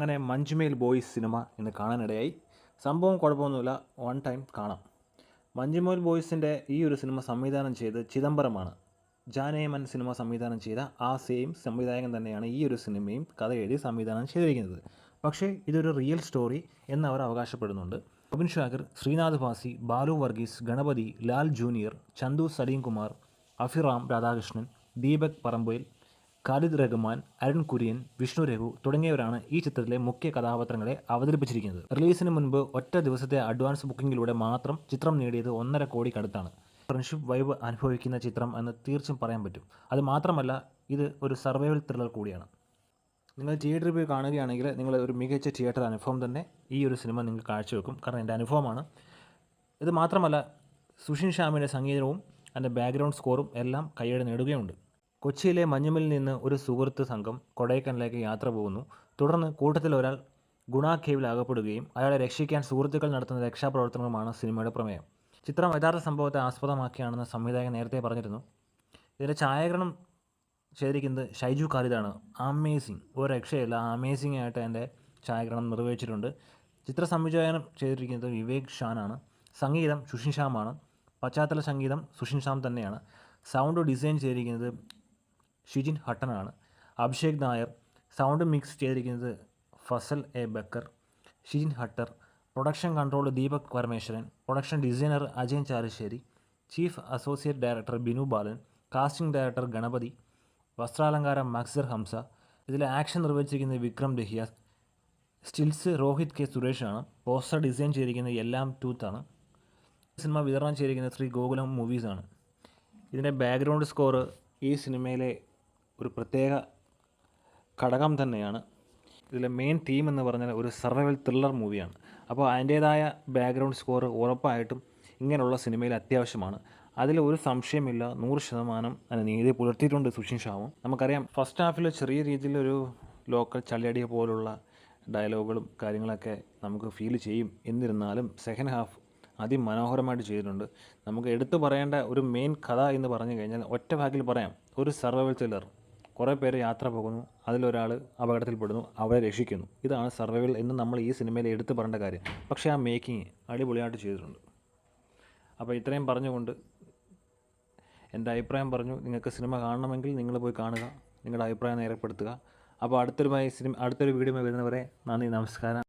അങ്ങനെ മഞ്ജുമേൽ boys cinema ഇന്ന് കാണാനിടയായി. സംഭവം കുഴപ്പമൊന്നുമില്ല, വൺ ടൈം കാണാം. മഞ്ജുമേൽ ബോയ്സിൻ്റെ ഈ ഒരു സിനിമ സംവിധാനം ചെയ്ത് ചിദംബരമാണ്. ജാനേമൻ സിനിമ സംവിധാനം ചെയ്ത ആ സെയിം സംവിധായകൻ തന്നെയാണ് ഈ ഒരു സിനിമയും കഥ എഴുതി സംവിധാനം ചെയ്തിരിക്കുന്നത്. പക്ഷേ ഇതൊരു റിയൽ സ്റ്റോറി എന്ന് അവർ അവകാശപ്പെടുന്നുണ്ട്. റോബിൻ ഷാഗർ, ശ്രീനാഥ് ഭാസി, ബാലു വർഗീസ്, ഗണപതി, ലാൽ ജൂനിയർ, ചന്തു സലീം കുമാർ, അഫിറാം രാധാകൃഷ്ണൻ, ദീപക് പറമ്പയിൽ, ഖാലിദ് റഹ്മാൻ, അരുൺ കുര്യൻ, വിഷ്ണു രഘു തുടങ്ങിയവരാണ് ഈ ചിത്രത്തിലെ മുഖ്യ കഥാപാത്രങ്ങളെ അവതരിപ്പിച്ചിരിക്കുന്നത്. റിലീസിന് മുൻപ് ഒറ്റ ദിവസത്തെ അഡ്വാൻസ് ബുക്കിങ്ങിലൂടെ മാത്രം ചിത്രം നേടിയത് 1.5 കോടിക്കടുത്താണ്. ഫ്രണ്ട്ഷിപ്പ് വൈബ് അനുഭവിക്കുന്ന ചിത്രം എന്ന് തീർച്ചയായും പറയാൻ പറ്റും. അത് മാത്രമല്ല, ഇത് ഒരു സർവൈവൽ ത്രില്ലർ കൂടിയാണ്. നിങ്ങൾ തിയേറ്ററിൽ പോയി കാണുകയാണെങ്കിൽ നിങ്ങൾ ഒരു മികച്ച തിയേറ്റർ അനുഭവം തന്നെ ഈ ഒരു സിനിമ നിങ്ങൾക്ക് കാഴ്ചവെക്കും. കാരണം എൻ്റെ അനുഭവമാണ്. ഇത് മാത്രമല്ല, സുഷിൻ ഷ്യാമിൻ്റെ സംഗീതവും അതിൻ്റെ ബാക്ക്ഗ്രൗണ്ട് സ്കോറും എല്ലാം കയ്യടി നേടുകയുണ്ട്. കൊച്ചിയിലെ മഞ്ഞുമലിൽ നിന്ന് ഒരു സുഹൃത്ത് സംഘം കൊടൈക്കനാലിലേക്ക് യാത്ര പോകുന്നു. തുടർന്ന് കൂട്ടത്തിൽ ഒരാൾ ഗുണ കേവിൽ അകപ്പെടുകയും അയാളെ രക്ഷിക്കാൻ സുഹൃത്തുക്കൾ നടത്തുന്ന രക്ഷാപ്രവർത്തനവുമാണ് സിനിമയുടെ പ്രമേയം. ചിത്രം യഥാർത്ഥ സംഭവത്തെ ആസ്പദമാക്കിയാണെന്ന് സംവിധായകൻ നേരത്തെ പറഞ്ഞിരുന്നു. ഇതിൻ്റെ ഛായാഗ്രഹണം ചെയ്തിരിക്കുന്നത് ഷൈജു ഖാലിദാണ്. അമേസിങ്, ഒരു രക്ഷയില്ല, അമേസിംഗ് ആയിട്ട് എൻ്റെ ഛായാഗ്രഹണം നിർവഹിച്ചിട്ടുണ്ട്. ചിത്ര സംവിധാനം ചെയ്തിരിക്കുന്നത് വിവേക് ഷാനാണ്. സംഗീതം സുഷിൻ ഷ്യാമാണ്. പശ്ചാത്തല സംഗീതം സുഷിൻ ഷ്യാം തന്നെയാണ്. സൗണ്ട് ഡിസൈൻ ചെയ്തിരിക്കുന്നത് ഷിജിൻ ഹട്ടനാണ്. അഭിഷേക് നായർ. സൗണ്ട് മിക്സ് ചെയ്തിരിക്കുന്നത് ഫസൽ എ ബക്കർ, ഷിജിൻ ഹട്ടർ. Production control Deepak Parameswaran. Production designer Ajayan Chalissery. Chief associate director Binu Balan. Casting director Ganapathi. വസ്ത്രാലങ്കാരം മക്സർ ഹംസ. ഇതിലെ ആക്ഷൻ നിർവഹിച്ചിരിക്കുന്നത് വിക്രം ദഹിയ. സ്റ്റിൽസ് രോഹിത് കെ സുരേഷാണ്. പോസ്റ്റർ ഡിസൈൻ ചെയ്തിരിക്കുന്നത് എല്ലാം ടൂത്താണ്. സിനിമ വിതരണം ചെയ്തിരിക്കുന്നത് ശ്രീ ഗോകുലം മൂവീസാണ്. ഇതിൻ്റെ ബാക്ക്ഗ്രൗണ്ട് സ്കോർ ഈ സിനിമയിലെ ഒരു പ്രത്യേക ഘടകം തന്നെയാണ്. ഇതിലെ മെയിൻ തീം എന്ന് പറഞ്ഞാൽ ഒരു സർവൈവൽ ത്രില്ലർ മൂവിയാണ്. അപ്പോൾ അതിൻ്റേതായ ബാക്ക്ഗ്രൗണ്ട് സ്കോർ ഉറപ്പായിട്ടും ഇങ്ങനെയുള്ള സിനിമയിൽ അത്യാവശ്യമാണ്. അതിൽ ഒരു സംശയമില്ല, 100% അതിന് നീതി പുലർത്തിയിട്ടുണ്ട് സുഷിൻ ഷ്യാമും. നമുക്കറിയാം, ഫസ്റ്റ് ഹാഫിൽ ചെറിയ രീതിയിലൊരു ലോക്കൽ ചള്ളിയടിയ പോലുള്ള ഡയലോഗുകളും കാര്യങ്ങളൊക്കെ നമുക്ക് ഫീൽ ചെയ്യും. എന്നിരുന്നാലും സെക്കൻഡ് ഹാഫ് അതിമനോഹരമായിട്ട് ചെയ്തിട്ടുണ്ട്. നമുക്ക് എടുത്തു പറയേണ്ട ഒരു മെയിൻ കഥ എന്ന് പറഞ്ഞു കഴിഞ്ഞാൽ ഒറ്റ വാക്കിൽ പറയാം, ഒരു സർവൈവൽ ത്രില്ലർ. കുറേ പേര് യാത്ര പോകുന്നു, അതിലൊരാൾ അപകടത്തിൽപ്പെടുന്നു, അവരെ രക്ഷിക്കുന്നു. ഇതാണ് സർവൈവൽ എന്ന് നമ്മൾ ഈ സിനിമയിൽ എടുത്തു പറയേണ്ട കാര്യം. പക്ഷേ ആ മേക്കിങ് അടിപൊളിയായിട്ട് ചെയ്തിട്ടുണ്ട്. അപ്പോൾ ഇത്രയും പറഞ്ഞുകൊണ്ട് എൻ്റെ അഭിപ്രായം പറഞ്ഞു. നിങ്ങൾക്ക് സിനിമ കാണണമെങ്കിൽ നിങ്ങൾ പോയി കാണുക, നിങ്ങളുടെ അഭിപ്രായം രേഖപ്പെടുത്തുക. അപ്പോൾ അടുത്തൊരു വീഡിയോ വരുന്നവരെ നന്ദി, നമസ്കാരം.